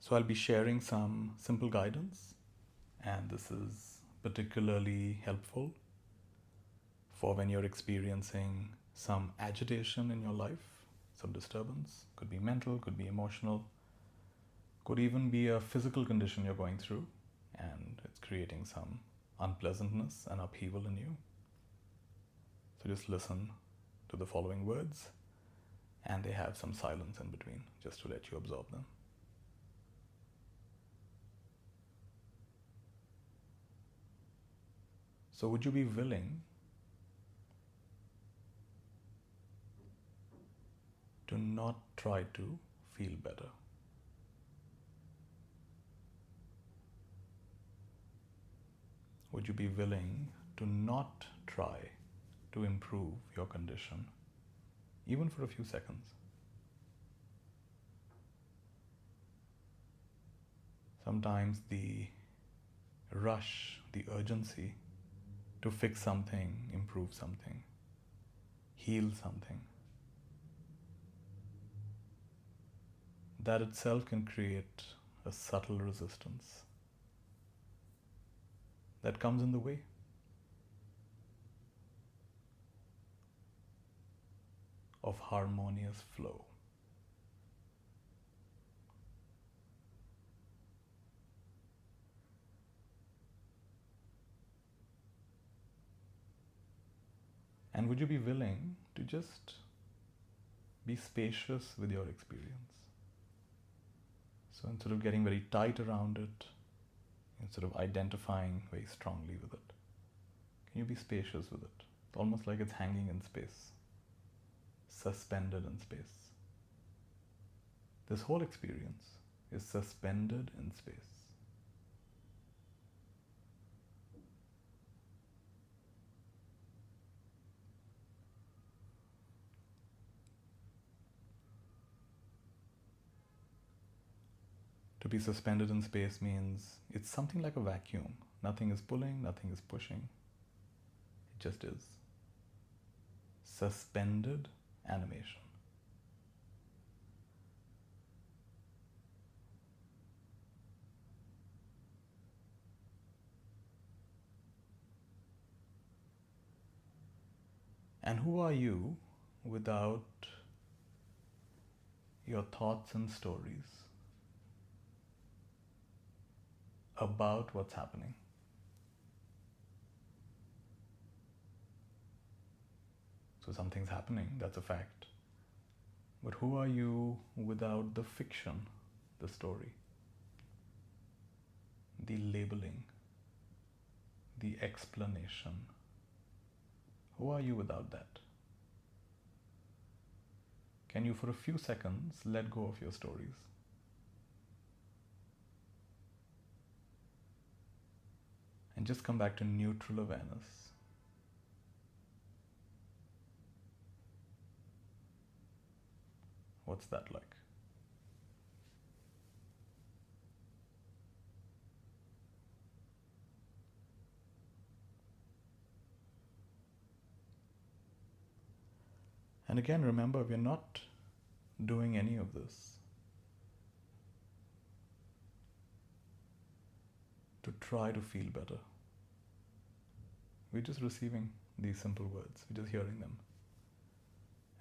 So I'll be sharing some simple guidance, and this is particularly helpful for when you're experiencing some agitation in your life, some disturbance. Could be mental, could be emotional, could even be a physical condition you're going through, and it's creating some unpleasantness and upheaval in you. So just listen to the following words, and they have some silence in between, just to let you absorb them. So would you be willing to not try to feel better? Would you be willing to not try to improve your condition, even for a few seconds? Sometimes the rush, the urgency to fix something, improve something, heal something, that itself can create a subtle resistance that comes in the way. Of harmonious flow. And would you be willing to just be spacious with your experience? So instead of getting very tight around it, instead of identifying very strongly with it, can you be spacious with it? It's almost like it's hanging in space, suspended in space. This whole experience is suspended in space. To be suspended in space means it's something like a vacuum. Nothing is pulling, nothing is pushing. It just is. Suspended animation. And who are you without your thoughts and stories about what's happening? So something's happening, that's a fact. But who are you without the fiction, the story, the labeling, the explanation? Who are you without that? Can you, for a few seconds, let go of your stories? And just come back to neutral awareness. What's that like? And again, remember, we're not doing any of this to try to feel better. We're just receiving these simple words, we're just hearing them.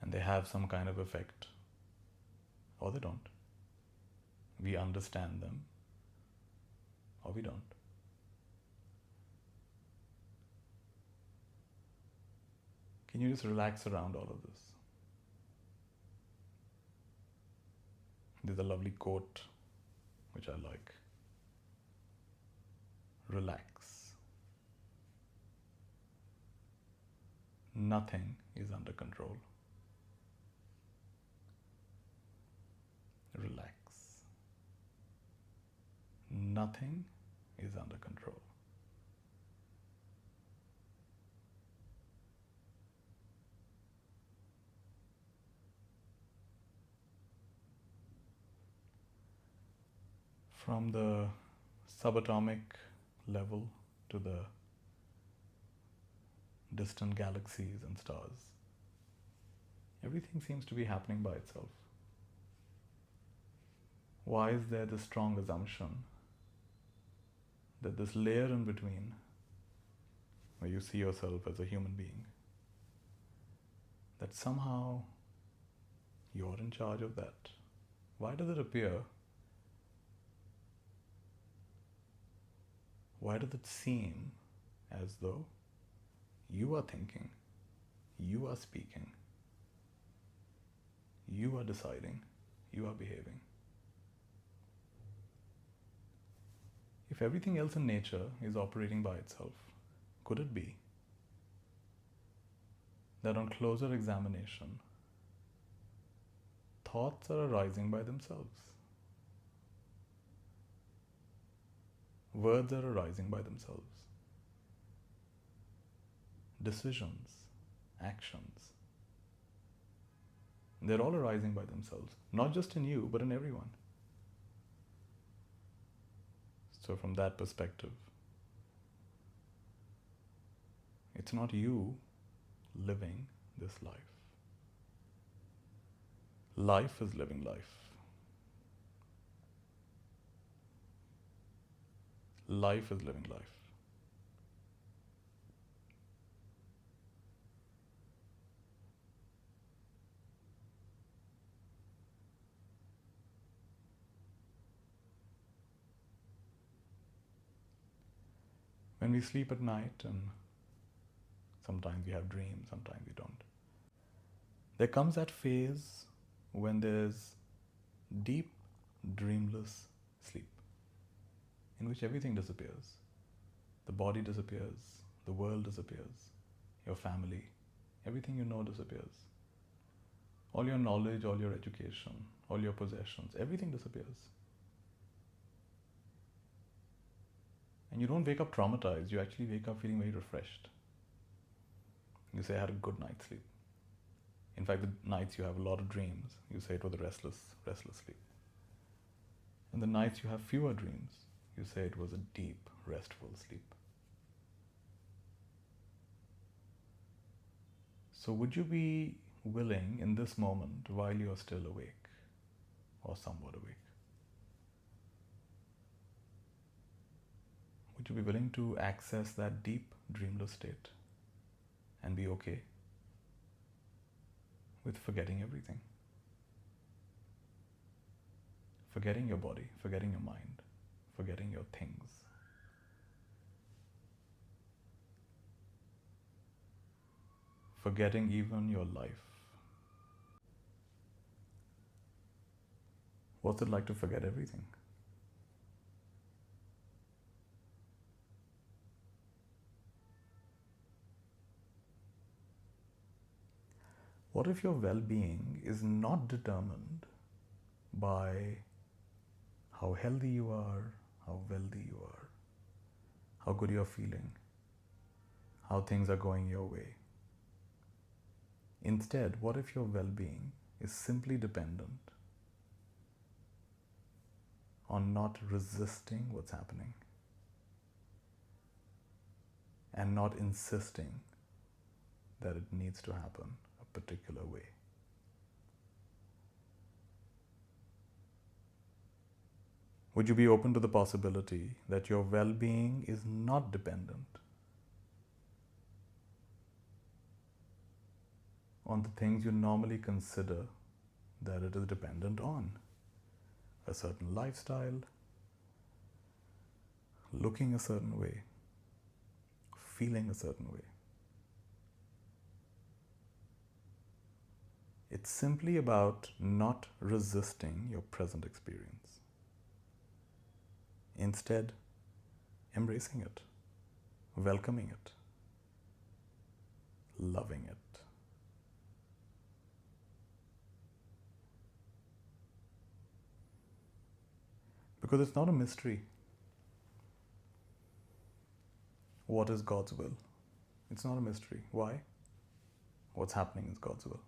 And they have some kind of effect, or they don't. We understand them, or we don't. Can you just relax around all of this? There's a lovely quote which I like. Relax. Nothing is under control. Relax. Nothing is under control. From the subatomic level to the distant galaxies and stars, everything seems to be happening by itself. Why is there this strong assumption that this layer in between, where you see yourself as a human being, that somehow you're in charge of that? Why does it appear? Why does it seem as though you are thinking, you are speaking, you are deciding, you are behaving? If everything else in nature is operating by itself, could it be that on closer examination, thoughts are arising by themselves? Words are arising by themselves. Decisions, actions, they're all arising by themselves, not just in you, but in everyone. So from that perspective, it's not you living this life. Life is living life. Life is living life. When we sleep at night, and sometimes we have dreams, sometimes we don't, there comes that phase when there's deep, dreamless sleep, in which everything disappears. The body disappears, the world disappears, your family, everything you know disappears. All your knowledge, all your education, all your possessions, everything disappears. And you don't wake up traumatized, you actually wake up feeling very refreshed. You say, I had a good night's sleep. In fact, the nights you have a lot of dreams, you say it was a restless sleep. And the nights you have fewer dreams, you say it was a deep, restful sleep. So would you be willing in this moment, while you're still awake, or somewhat awake, would you be willing to access that deep, dreamless state and be okay with forgetting everything? Forgetting your body, forgetting your mind, forgetting your things. Forgetting even your life. What's it like to forget everything? What if your well-being is not determined by how healthy you are, how wealthy you are, how good you're feeling, how things are going your way? Instead, what if your well-being is simply dependent on not resisting what's happening and not insisting that it needs to happen a particular way? Would you be open to the possibility that your well-being is not dependent on the things you normally consider that it is dependent on? A certain lifestyle, looking a certain way, feeling a certain way. It's simply about not resisting your present experience. Instead, embracing it, welcoming it, loving it. Because it's not a mystery. What is God's will? It's not a mystery. Why? What's happening is God's will.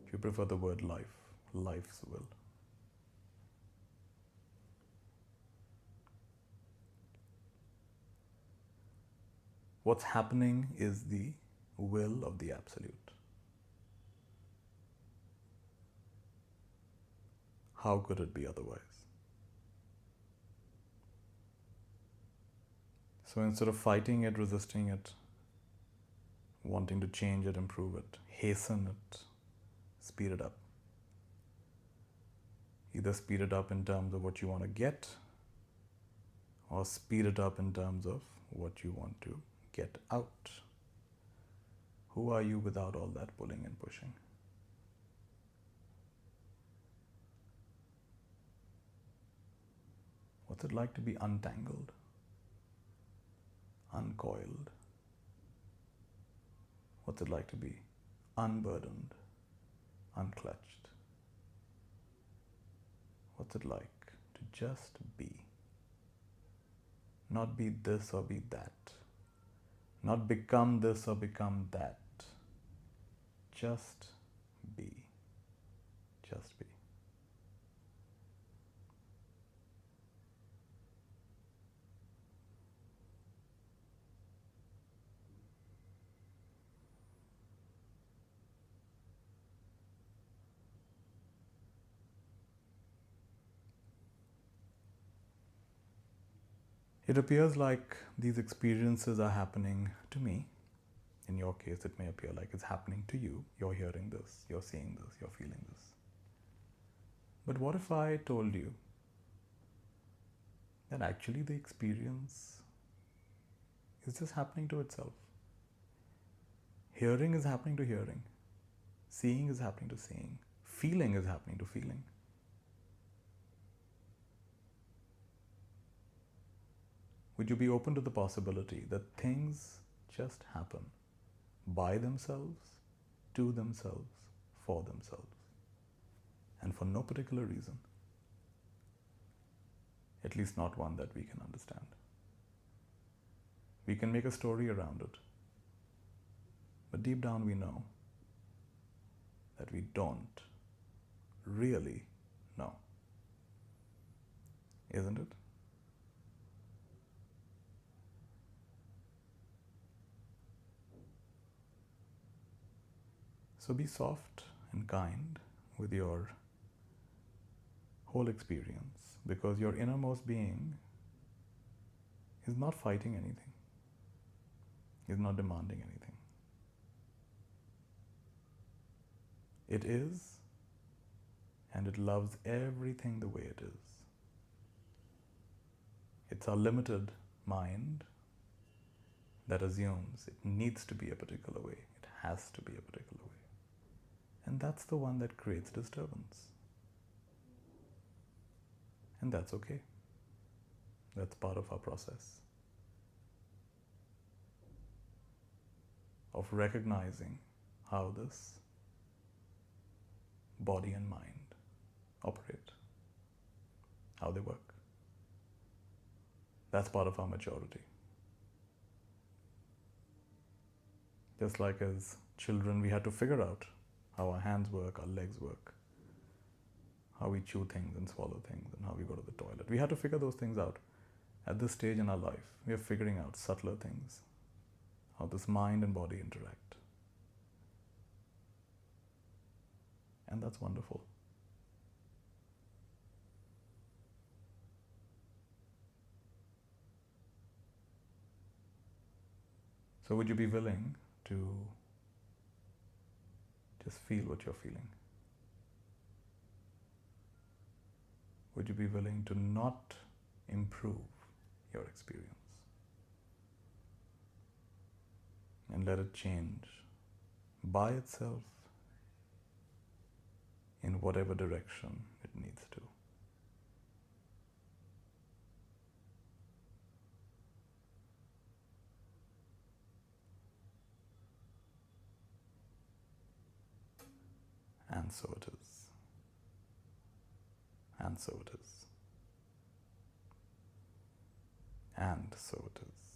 If you prefer the word life, life's will. What's happening is the will of the Absolute. How could it be otherwise? So instead of fighting it, resisting it, wanting to change it, improve it, hasten it, speed it up. Either speed it up in terms of what you want to get, or speed it up in terms of what you want to get out. Who are you without all that pulling and pushing? What's it like to be untangled, uncoiled? What's it like to be unburdened, unclutched? What's it like to just be? Not be this or be that. Not become this or become that. Just be. Just be. It appears like these experiences are happening to me. In your case, it may appear like it's happening to you. You're hearing this, you're seeing this, you're feeling this. But what if I told you that actually the experience is just happening to itself? Hearing is happening to hearing. Seeing is happening to seeing. Feeling is happening to feeling. Would you be open to the possibility that things just happen by themselves, to themselves, for themselves, and for no particular reason? At least not one that we can understand. We can make a story around it, but deep down we know that we don't really know. Isn't it? So be soft and kind with your whole experience, because your innermost being is not fighting anything, is not demanding anything. It is, and it loves everything the way it is. It's our limited mind that assumes it needs to be a particular way, it has to be a particular way. And that's the one that creates disturbance. And that's okay. That's part of our process of recognizing how this body and mind operate, how they work. That's part of our maturity. Just like as children, we had to figure out how our hands work, our legs work, how we chew things and swallow things, and how we go to the toilet. We had to figure those things out. At this stage in our life, we are figuring out subtler things, how this mind and body interact. And that's wonderful. So would you be willing to just feel what you're feeling? Would you be willing to not improve your experience and let it change by itself in whatever direction it needs to? And so it is. And so it is. And so it is.